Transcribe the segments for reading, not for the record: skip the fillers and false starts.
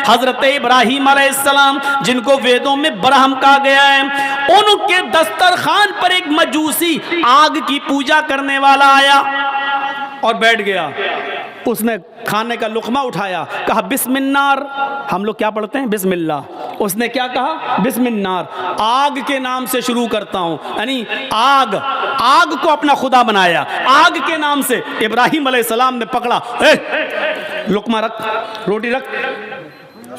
हजरत इब्राहिम अलैहिस्सलाम जिनको वेदों में ब्रह्म कहा गया है, उनके दस्तरखान पर एक मजूसी आग की पूजा करने वाला आया और बैठ गया। उसने खाने का लुकमा उठाया, कहा बिस्मिल्लाह। हम लोग क्या पढ़ते हैं? बिस्मिल्लाह। उसने क्या कहा? बिस्मिल्लाह। आग के नाम से शुरू करता हूं, यानी आग को अपना खुदा बनाया। आग के नाम से इब्राहिम अलैहिस्सलाम ने पकड़ा, लुकमा रख, रोटी रख,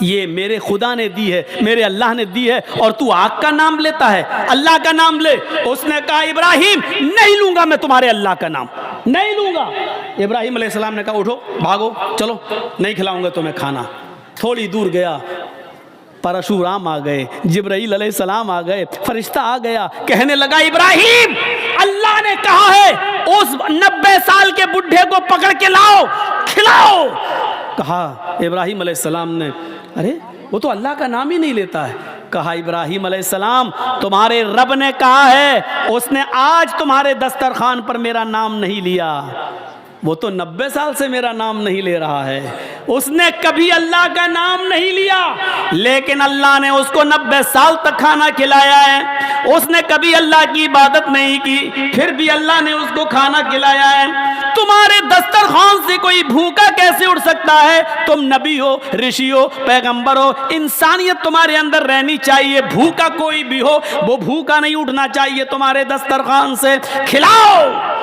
ये मेरे खुदा ने दी है, मेरे अल्लाह ने दी है, और तू आग का नाम लेता है, अल्लाह का नाम ले। उसने कहा इब्राहिम नहीं लूंगा मैं तुम्हारे अल्लाह का नाम, नहीं लूंगा। इब्राहिम अलैहिस्सलाम ने कहा उठो भागो चलो, नहीं खिलाऊंगा तुम्हें खाना। थोड़ी दूर गया, परशुराम आ गए, जिब्राइल अलैहिस्सलाम आ गए, फरिश्ता आ गया, कहने लगा इब्राहिम अल्लाह ने कहा है उस 90 साल के बुढ़े को पकड़ के लाओ, खिलाओ। कहा इब्राहिम अलैहिस्सलाम ने, अरे वो तो अल्लाह का नाम ही नहीं लेता है। कहा इब्राहिम अलैहिस्सलाम तुम्हारे रब ने कहा है, उसने आज तुम्हारे दस्तरखान पर मेरा नाम नहीं लिया। वो तो 90 साल से मेरा नाम नहीं ले रहा है, उसने कभी अल्लाह का नाम नहीं लिया, लेकिन अल्लाह ने उसको 90 साल तक खाना खिलाया है। उसने कभी अल्लाह की इबादत नहीं की, फिर भी अल्लाह ने उसको खाना खिलाया है। तुम्हारे दस्तरखान से कोई भूखा कैसे उठ सकता है? तुम नबी हो, ऋषि हो, पैगंबर हो, इंसानियत तुम्हारे अंदर रहनी चाहिए। भूखा कोई भी हो वो भूखा नहीं उठना चाहिए तुम्हारे दस्तरखान से। खिलाओ।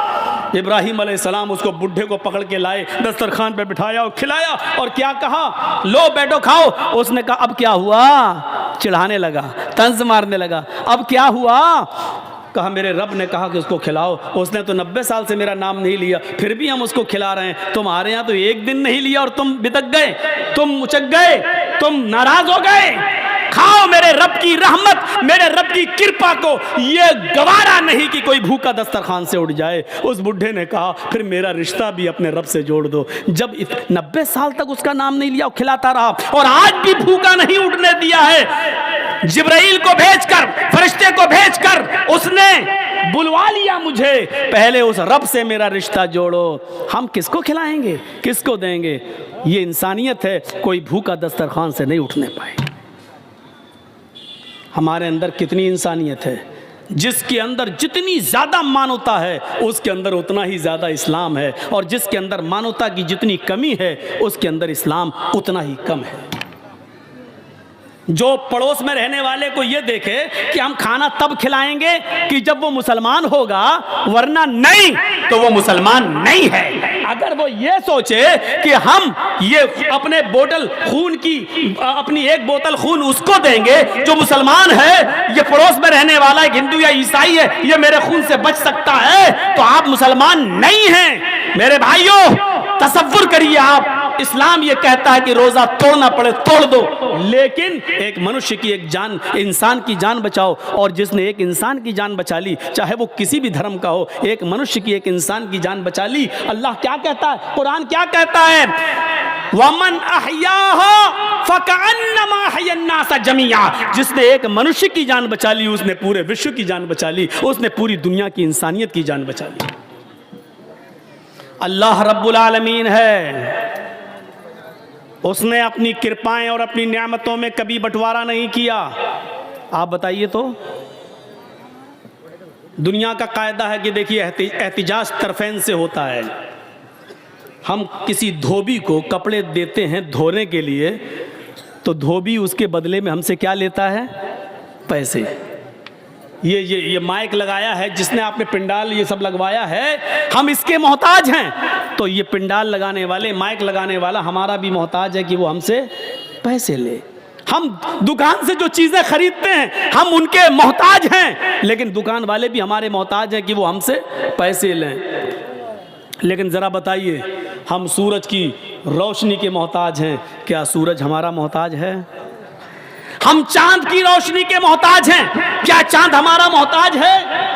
इब्राहिम अलैहिस्सलाम उसको बुढ़े को पकड़ के लाए, दस्तरखान पे बिठाया और खिलाया, और क्या कहा? लो बैठो खाओ। उसने कहा अब क्या हुआ? चिढ़ाने लगा, तंज मारने लगा। अब क्या हुआ? कहा मेरे रब ने कहा कि उसको खिलाओ। उसने तो 90 साल से मेरा नाम नहीं लिया, फिर भी हम उसको खिला रहे हैं। तुम्हारे यहाँ तो एक दिन नहीं लिया और तुम बिदक गए, तुम उचक गए, तुम नाराज हो गए। खाओ, मेरे रब की रहमत, मेरे रब की कृपा को ये गवारा नहीं कि कोई भूखा दस्तरखान से उठ जाए। उस बुढ़े ने कहा फिर मेरा रिश्ता भी अपने रब से जोड़ दो। जब 90 साल तक उसका नाम नहीं लिया, खिलाता रहा, और आज भी भूखा नहीं उठने दिया है। जिब्राइल को भेजकर, फरिश्ते को भेजकर उसने बुलवा लिया मुझे। पहले उस रब से मेरा रिश्ता जोड़ो। हम किसको खिलाएंगे, किसको देंगे? ये इंसानियत है, कोई भूखा दस्तरखान से नहीं उठने पाए। हमारे अंदर कितनी इंसानियत है। जिसके अंदर जितनी ज़्यादा मानवता है उसके अंदर उतना ही ज़्यादा इस्लाम है, और जिसके अंदर मानवता की जितनी कमी है उसके अंदर इस्लाम उतना ही कम है। जो पड़ोस में रहने वाले को ये देखे कि हम खाना तब खिलाएंगे कि जब वो मुसलमान होगा, वरना नहीं तो वो मुसलमान नहीं है। अगर वो ये सोचे कि हम ये अपने बोतल खून की, अपनी एक बोतल खून उसको देंगे जो मुसलमान है, ये पड़ोस में रहने वाला है, हिंदू या ईसाई है, ये मेरे खून से बच सकता है, तो आप मुसलमान नहीं हैं। मेरे भाइयों तसव्वुर करिए आप, इस्लाम ये कहता है कि रोजा तोड़ना पड़े तोड़ दो, लेकिन एक मनुष्य की एक जान, इंसान की जान बचाओ। और जिसने एक इंसान की जान बचा ली, चाहे वो किसी भी धर्म का हो, एक मनुष्य की, एक इंसान की जान बचा ली। अल्लाह क्या कहता है, कुरान क्या कहता है? वमन अहयाहा फकअन्नमा अहयन्नास जमीआ। जिसने एक मनुष्य की जान बचा ली, उसने पूरे विश्व की जान बचा ली, उसने पूरी दुनिया की इंसानियत की जान बचा ली। अल्लाह रब्बुल आलमीन है, उसने अपनी कृपाएं और अपनी नेमतों में कभी बंटवारा नहीं किया। आप बताइए तो, दुनिया का कायदा है कि देखिए एहतिजाज तरफेन से होता है। हम किसी धोबी को कपड़े देते हैं धोने के लिए, तो धोबी उसके बदले में हमसे क्या लेता है? पैसे। ये माइक लगाया है जिसने, आपने पिंडाल ये सब लगवाया है, हम इसके मोहताज हैं। तो ये पिंडाल लगाने वाले, माइक लगाने वाला हमारा भी मोहताज है कि वो हमसे पैसे ले। हम दुकान से जो चीज़ें खरीदते हैं हम उनके मोहताज हैं, लेकिन दुकान वाले भी हमारे मोहताज हैं कि वो हमसे पैसे लें। लेकिन ज़रा बताइए, हम सूरज की रोशनी के मोहताज हैं, क्या सूरज हमारा मोहताज है? हम चांद की रोशनी के मोहताज हैं, क्या चांद हमारा मोहताज है?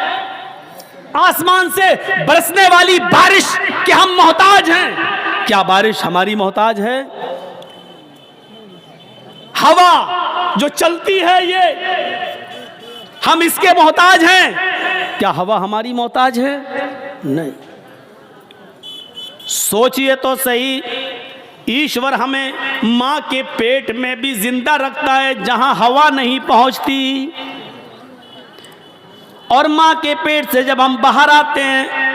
आसमान से बरसने वाली बारिश के हम मोहताज हैं, क्या बारिश हमारी मोहताज है? हवा जो चलती है ये, हम इसके मोहताज हैं, क्या हवा हमारी मोहताज है? नहीं। सोचिए तो सही, ईश्वर हमें माँ के पेट में भी जिंदा रखता है जहां हवा नहीं पहुंचती, और माँ के पेट से जब हम बाहर आते हैं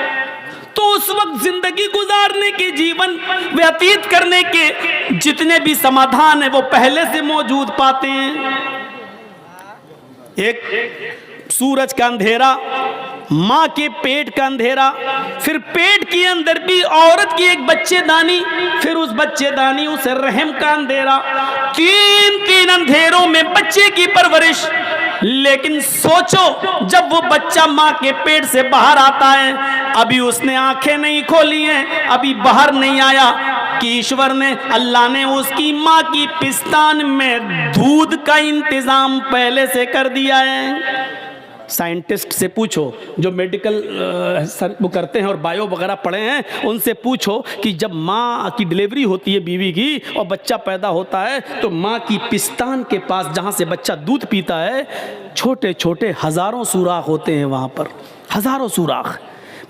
तो उस वक्त जिंदगी गुजारने के, जीवन व्यतीत करने के जितने भी समाधान है वो पहले से मौजूद पाते हैं। एक सूरज का अंधेरा, माँ के पेट का अंधेरा, फिर पेट के अंदर भी औरत की एक बच्चेदानी, फिर उस बच्चेदानी उस रहम का अंधेरा, तीन अंधेरों में बच्चे की परवरिश। लेकिन सोचो जब वो बच्चा माँ के पेट से बाहर आता है, अभी उसने आंखें नहीं खोली हैं, अभी बाहर नहीं आया कि ईश्वर ने, अल्लाह ने उसकी माँ की पिस्तान में दूध का इंतजाम पहले से कर दिया है। साइंटिस्ट से पूछो जो मेडिकल वो करते हैं और बायो वगैरह पढ़े हैं, उनसे पूछो कि जब माँ की डिलीवरी होती है बीवी की और बच्चा पैदा होता है तो माँ की पिस्तान के पास जहाँ से बच्चा दूध पीता है, छोटे छोटे हजारों सुराख होते हैं, वहाँ पर हजारों सुराख।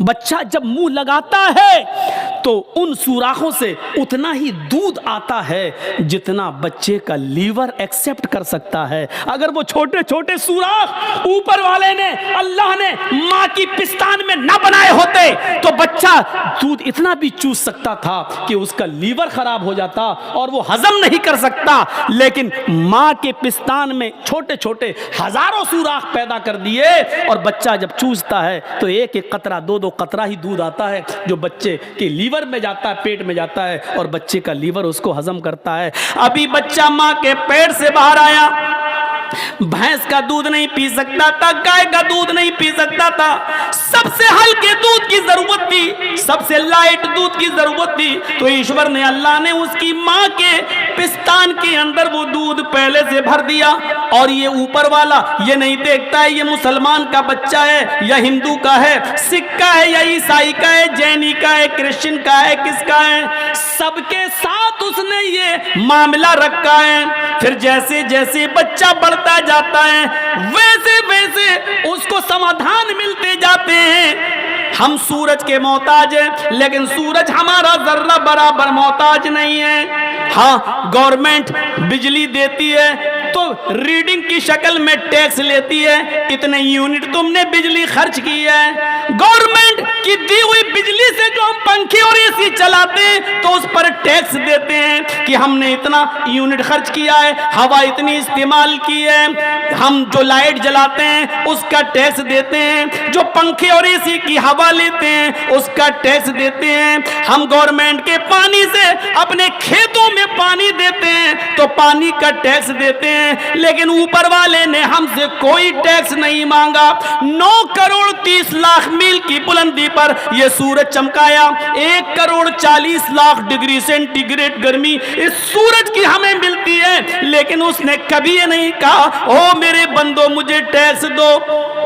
बच्चा जब मुंह लगाता है तो उन सुराखों से उतना ही दूध आता है जितना बच्चे का लीवर एक्सेप्ट कर सकता है। अगर वो छोटे छोटे सुराख ऊपर वाले ने, अल्लाह ने माँ की पिस्तान में ना बनाए होते तो बच्चा दूध इतना भी चूस सकता था कि उसका लीवर खराब हो जाता और वो हजम नहीं कर सकता। लेकिन माँ के पिस्तान में छोटे छोटे हजारों सुराख पैदा कर दिए और बच्चा जब चूसता है तो एक एक कतरा, दो कतरा ही दूध आता है जो बच्चे के लीवर में जाता है, पेट में जाता है और बच्चे का लीवर उसको हजम करता है। अभी बच्चा माँ के पेट से बाहर आया, भैंस का दूध नहीं पी सकता था, गाय का दूध नहीं पी सकता था, सबसे हल्के दूध की जरूरत थी, सबसे लाइट दूध की जरूरत थी। तो ईश्वर ने, अल्लाह ने उसकी माँ के पिस्तान के अंदर वो दूध पहले से भर दिया। और ये ऊपर वाला ये नहीं देखता है ये मुसलमान का बच्चा है या हिंदू का है, सिख का है या ईसाई का है, जैनी का है, क्रिश्चियन का है, किसका है, सबके साथ उसने ये मामला रखा है। फिर जैसे जैसे बच्चा बढ़ता जाता है वैसे वैसे उसको समाधान मिलते जाते हैं। हम सूरज के मोहताज हैं लेकिन सूरज हमारा जर्रा बराबर मोहताज नहीं है। हाँ, गवर्नमेंट बिजली देती है तो रीडिंग की शक्ल में टैक्स लेती है, इतने यूनिट तुमने बिजली खर्च की है। गवर्नमेंट की दी हुई बिजली से जो हम पंखे और एसी चलाते हैं तो उस पर टैक्स देते हैं कि हमने इतना यूनिट खर्च किया है, हवा इतनी इस्तेमाल की है। हम जो लाइट जलाते हैं उसका टैक्स देते हैं, जो पंखे और एसी की हवा लेते हैं उसका टैक्स देते हैं। हम गवर्नमेंट के पानी से अपने खेतों में पानी देते हैं तो पानी का टैक्स देते हैं। लेकिन ऊपर वाले ने हमसे कोई टैक्स नहीं मांगा। 9 करोड़ 30 लाख मील की बुलंदी पर यह सूरज चमकाया, 1 करोड़ 40 लाख डिग्री सेंटीग्रेड गर्मी इस सूरज की हमें मिलती है। लेकिन उसने कभी ये नहीं कहा ओ मेरे बंदो मुझे टैक्स दो।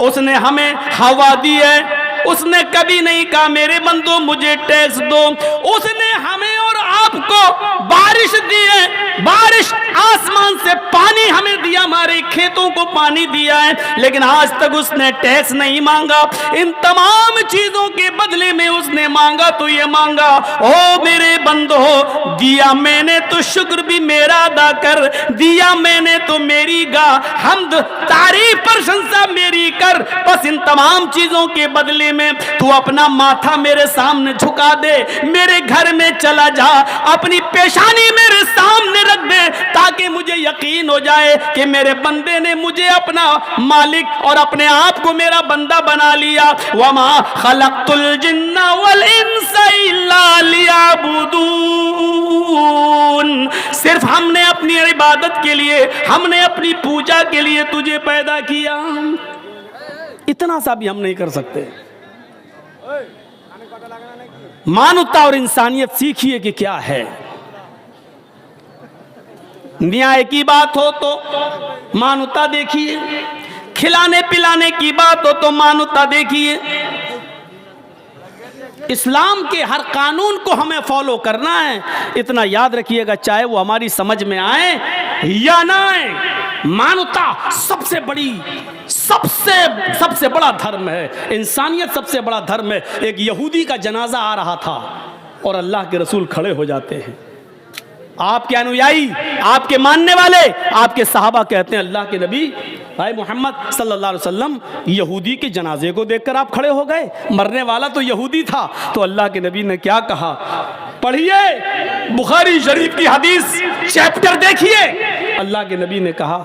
उसने हमें हवा दी है, उसने कभी नहीं कहा मेरे बंदो मुझे टैक्स दो। उसने हमें और आपको बारिश दी है, बारिश आसमान से पानी हमें दिया, हमारे खेतों को पानी दिया है, लेकिन आज तक उसने टैक्स नहीं मांगा। इन तमाम चीजों के बदले में उसने मांगा तो ये मांगा ओ मेरे बंदो दिया मैंने तो शुक्र भी मेरा अदा कर, दिया मैंने तो मेरी गा हमद तारीफ प्रशंसा मेरी कर। बस इन तमाम चीजों के बदले में तू अपना माथा मेरे सामने झुका दे, मेरे घर में चला जा, अपनी पेशानी मेरे सामने रख दे ताकि मुझे यकीन हो जाए कि मेरे बंदे ने मुझे अपना मालिक और अपने आप को मेरा बंदा बना लिया। वमा खलक़तुल जिन्ना वल इंसा इल्ला लियअबुदून। सिर्फ हमने अपनी इबादत के लिए, हमने अपनी पूजा के लिए तुझे पैदा किया। इतना सा भी हम नहीं कर सकते। मानवता और इंसानियत सीखिए कि क्या है। न्याय की बात हो तो मानवता देखिए, खिलाने पिलाने की बात हो तो मानवता देखिए। इस्लाम के हर कानून को हमें फॉलो करना है, इतना याद रखिएगा, चाहे वो हमारी समझ में आए या ना आए। मानवता सबसे बड़ी, सबसे बड़ा धर्म है, इंसानियत सबसे बड़ा धर्म है। एक यहूदी का जनाजा आ रहा था और अल्लाह के रसूल खड़े हो जाते हैं आपके अनुयायी, आपके मानने वाले, आपके सहाबा कहते हैं अल्लाह के नबी भाई मोहम्मद सल्लल्लाहु अलैहि वसल्लम यहूदी के जनाजे को देखकर आप खड़े हो गए, मरने वाला तो यहूदी था। तो अल्लाह के नबी ने क्या कहा, पढ़िए बुखारी शरीफ की हदीस, चैप्टर देखिए। अल्लाह के नबी ने कहा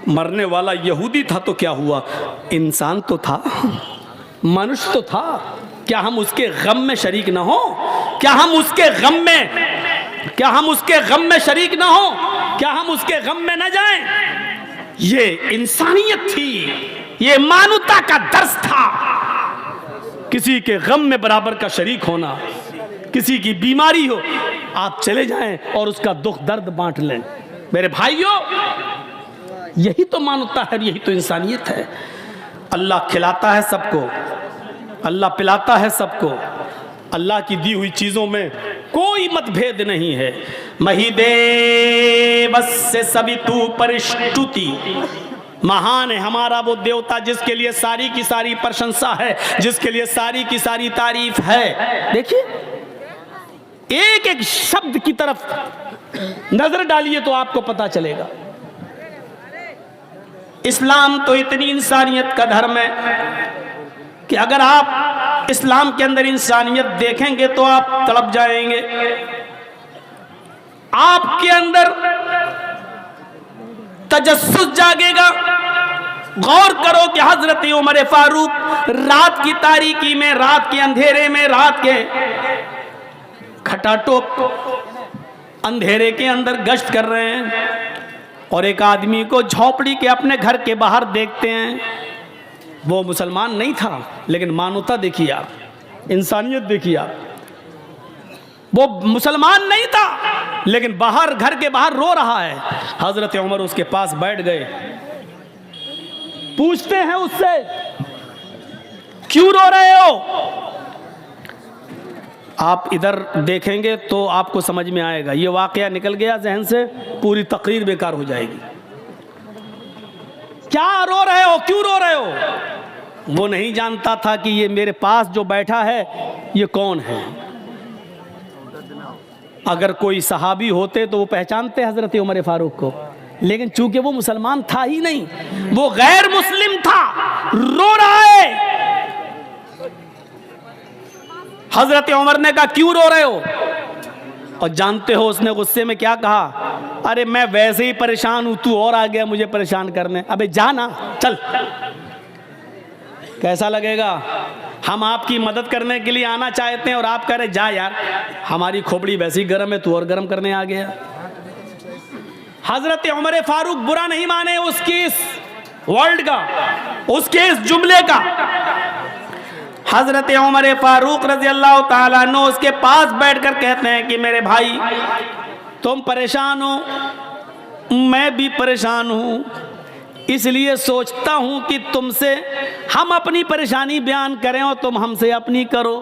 मरने वाला यहूदी था तो क्या हुआ, इंसान तो था, मनुष्य तो था, क्या हम उसके गम में शरीक ना हो? क्या हम उसके गम में शरीक ना हो? क्या हम उसके गम में ना जाएं? ये इंसानियत थी, ये मानवता का दर्स था। किसी के गम में बराबर का शरीक होना, किसी की बीमारी हो आप चले जाएं और उसका दुख दर्द बांट लें। मेरे भाइयों, यही तो मानवता है, यही तो इंसानियत है। अल्लाह खिलाता है सबको, अल्लाह पिलाता है सबको, अल्लाह की दी हुई चीजों में कोई मतभेद नहीं है। महिदेवस्य सवितु परिष्टुति, महान है हमारा वो देवता जिसके लिए सारी की सारी प्रशंसा है, जिसके लिए सारी की सारी तारीफ है। देखिए एक एक शब्द की तरफ नजर डालिए तो आपको पता चलेगा। इस्लाम तो इतनी इंसानियत का धर्म है कि अगर आप इस्लाम के अंदर इंसानियत देखेंगे तो आप तड़प जाएंगे। आपके अंदर तजस्सुस जागेगा। गौर करो कि हजरत उमर फारूक रात की तारीकी में, रात के अंधेरे में, रात के खटाटोप अंधेरे के अंदर गश्त कर रहे हैं और एक आदमी को झोपड़ी के अपने घर के बाहर देखते हैं। वो मुसलमान नहीं था, लेकिन मानवता देखिए आप, इंसानियत देखिए आप। वो मुसलमान नहीं था, लेकिन बाहर, घर के बाहर रो रहा है। हजरत उमर उसके पास बैठ गए, पूछते हैं उससे क्यों रो रहे हो? आप इधर देखेंगे तो आपको समझ में आएगा। ये वाकया निकल गया जहन से, पूरी तकरीर बेकार हो जाएगी। क्या रो रहे हो, क्यों रो रहे हो? वो नहीं जानता था कि ये मेरे पास जो बैठा है ये कौन है। अगर कोई सहाबी होते तो वो पहचानते हजरत उमर फारूक को, लेकिन चूंकि वो मुसलमान था ही नहीं, वो गैर मुस्लिम था, रो रहा है। हजरत उमर ने कहा क्यों रो रहे हो? और जानते हो उसने गुस्से में क्या कहा? अरे मैं वैसे ही परेशान हूं, तू और आ गया मुझे परेशान करने। अबे जाना, चल। कैसा लगेगा? हम आपकी मदद करने के लिए आना चाहते हैं और आप कह रहे जा यार, हमारी खोपड़ी वैसे ही गर्म है, तू और गर्म करने आ गया। हजरत उमर फारूक बुरा नहीं माने उसकी इस वर्ल्ड का, उसके इस जुमले का। हजरत उमर फारूक रजी अल्लाह ताला अन्हु उसके पास बैठकर कहते हैं कि मेरे भाई तुम परेशान हो, मैं भी परेशान हूं, इसलिए सोचता हूं कि तुमसे हम अपनी परेशानी बयान करें और तुम हमसे अपनी करो।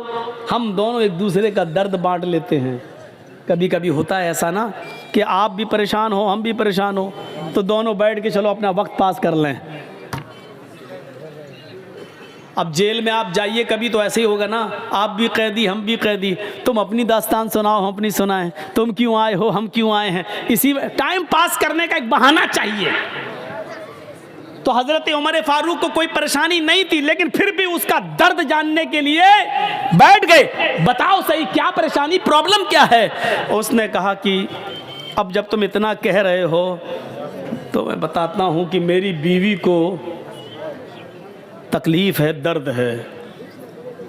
हम दोनों एक दूसरे का दर्द बांट लेते हैं। कभी कभी होता है ऐसा ना कि आप भी परेशान हो, हम भी परेशान हो, तो दोनों बैठ के चलो अपना वक्त पास कर लें। अब जेल में आप जाइए कभी तो ऐसे ही होगा ना, आप भी कैदी हम भी कैदी, तुम अपनी दास्तान सुनाओ हम अपनी सुनाएं, तुम क्यों आए हो हम क्यों आए हैं, इसी टाइम पास करने का एक बहाना चाहिए। तो हजरत उमर फारूक को कोई परेशानी नहीं थी, लेकिन फिर भी उसका दर्द जानने के लिए बैठ गए। बताओ सही क्या परेशानी, प्रॉब्लम क्या है? उसने कहा कि अब जब तुम इतना कह रहे हो तो मैं बताता हूं कि मेरी बीवी को तकलीफ है, दर्द है।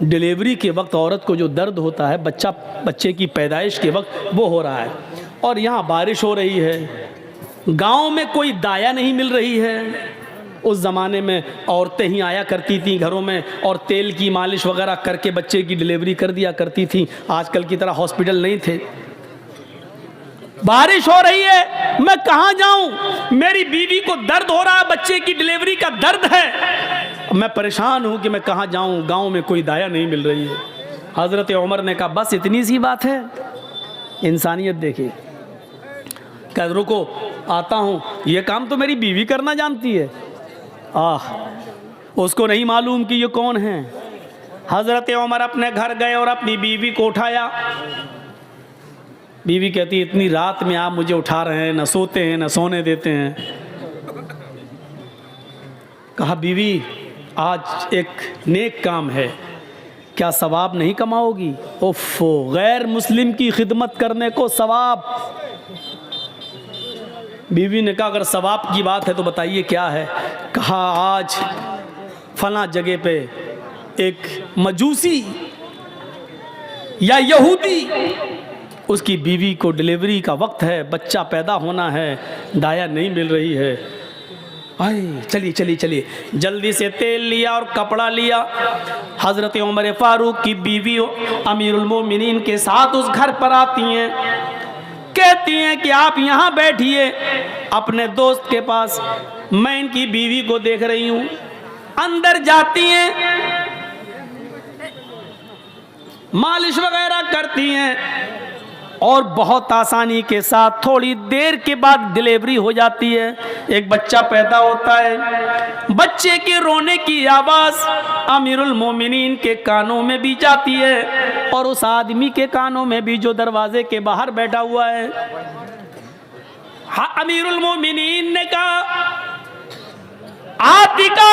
डिलीवरी के वक्त औरत को जो दर्द होता है, बच्चे की पैदाइश के वक्त, वो हो रहा है। और यहाँ बारिश हो रही है, गांव में कोई दाया नहीं मिल रही है। उस ज़माने में औरतें ही आया करती थीं घरों में और तेल की मालिश वगैरह करके बच्चे की डिलीवरी कर दिया करती थीं। आजकल की तरह हॉस्पिटल नहीं थे। बारिश हो रही है, मैं कहाँ जाऊं? मेरी बीवी को दर्द हो रहा है, बच्चे की डिलीवरी का दर्द है, मैं परेशान हूं कि मैं कहाँ जाऊं, गांव में कोई दाया नहीं मिल रही है। हजरत उमर ने कहा बस इतनी सी बात है। इंसानियत देखिए। कह रुको आता हूं, ये काम तो मेरी बीवी करना जानती है। उसको नहीं मालूम कि ये कौन है। हजरत उमर अपने घर गए और अपनी बीवी को उठाया, बीवी कहती है इतनी रात में आप मुझे उठा रहे हैं, न सोते हैं न सोने देते हैं। कहा बीवी आज एक नेक काम है, क्या सवाब नहीं कमाओगी? ओफो, गैर मुस्लिम की खिदमत करने को सवाब। बीवी ने कहा अगर सवाब की बात है तो बताइए क्या है। कहा आज फला जगह पे एक मजूसी या यहूदी, उसकी बीवी को डिलीवरी का वक्त है, बच्चा पैदा होना है, दाया नहीं मिल रही है। आए चलिए चलिए चलिए, जल्दी से तेल लिया और कपड़ा लिया। हज़रत उमर फारूक की बीवी अमीरुल मोमिनीन के साथ उस घर पर आती हैं, कहती हैं कि आप यहाँ बैठिए अपने दोस्त के पास, मैं इनकी बीवी को देख रही हूँ। अंदर जाती हैं, मालिश वगैरह करती हैं और बहुत आसानी के साथ थोड़ी देर के बाद डिलीवरी हो जाती है। एक बच्चा पैदा होता है। बच्चे के रोने की आवाज़ अमीरुल मोमिनीन के कानों में भी जाती है और उस आदमी के कानों में भी जो दरवाजे के बाहर बैठा हुआ है। अमीरुल मोमिनीन ने कहा आतिका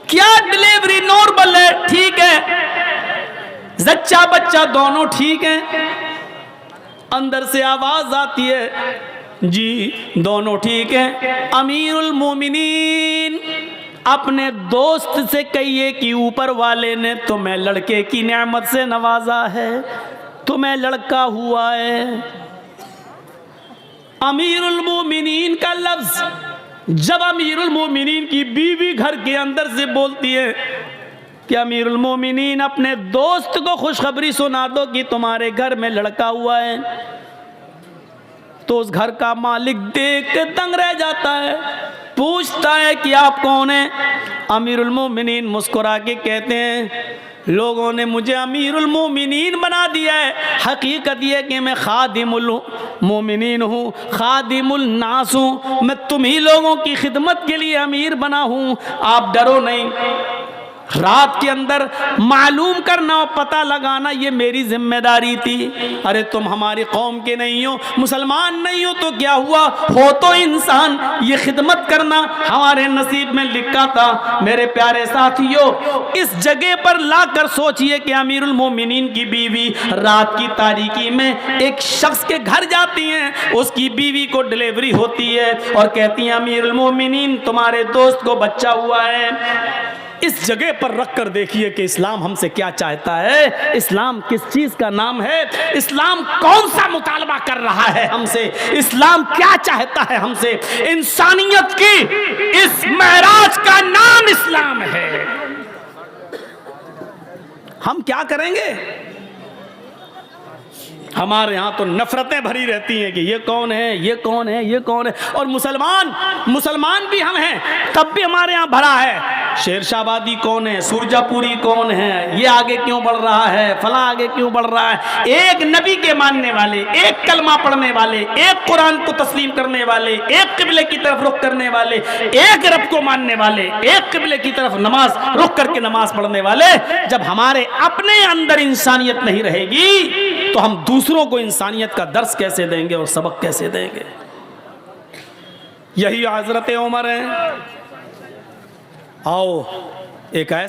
क्या डिलीवरी नॉर्मल है? ठीक है, जच्चा बच्चा दोनों ठीक हैं। अंदर से आवाज आती है जी दोनों ठीक हैं। अमीरुल मोमिनीन अपने दोस्त से कहिए कि ऊपर वाले ने तुम्हें लड़के की नेमत से नवाजा है, तुम्हें लड़का हुआ है। अमीरुल मोमिनीन का लफ्ज जब अमीरुल मोमिनीन की बीवी घर के अंदर से बोलती है कि अमीरुल मोमिनीन अपने दोस्त को खुशखबरी सुना दो कि तुम्हारे घर में लड़का हुआ है, तो उस घर का मालिक देख के दंग रह जाता है। पूछता है कि आप कौन हैं? अमीरुल मोमिनीन मुस्कुरा के कहते हैं लोगों ने मुझे अमीरुल मोमिनीन बना दिया है, हकीकत यह कि मैं खादिमुल मोमिनीन हूँ, खादिमुल नास हूँ, मैं तुम्ही लोगों की खिदमत के लिए अमीर बना हूँ। आप डरो नहीं। रात के अंदर मालूम करना और पता लगाना ये मेरी जिम्मेदारी थी। अरे तुम हमारी कौम के नहीं हो, मुसलमान नहीं हो तो क्या हुआ, हो तो इंसान। ये खिदमत करना हमारे नसीब में लिखा था। मेरे प्यारे साथियों, इस जगह पर लाकर सोचिए कि अमीरुल मोमिनीन की बीवी रात की तारीकी में एक शख्स के घर जाती हैं, उसकी बीवी को डिलीवरी होती है और कहती हैं अमीरुल मोमिनीन तुम्हारे दोस्त को बच्चा हुआ है। इस जगह पर रख कर देखिए कि इस्लाम हमसे क्या चाहता है, इस्लाम किस चीज का नाम है, इस्लाम कौन सा मुतालबा कर रहा है हमसे, इस्लाम क्या चाहता है हमसे। इंसानियत की इस महराज का नाम इस्लाम है। हम क्या करेंगे? हमारे यहाँ तो नफरतें भरी रहती हैं कि ये कौन है, ये कौन है, ये कौन है। और मुसलमान भी हम हैं, तब भी हमारे यहाँ भरा है शेरशाहबादी कौन है, सुरजापुरी कौन है, ये आगे क्यों बढ़ रहा है, फला आगे क्यों बढ़ रहा है। एक नबी के मानने वाले, एक कलमा पढ़ने वाले, एक कुरान को तस्लीम करने वाले, एक किबले की तरफ रुख करने वाले, एक रब को मानने वाले, एक किबले की तरफ नमाज रुख करके नमाज पढ़ने वाले, जब हमारे अपने अंदर इंसानियत नहीं रहेगी तो हम दूसरों को इंसानियत का दर्स कैसे देंगे और सबक कैसे देंगे। यही हजरत उमर है। आओ एक ऐसा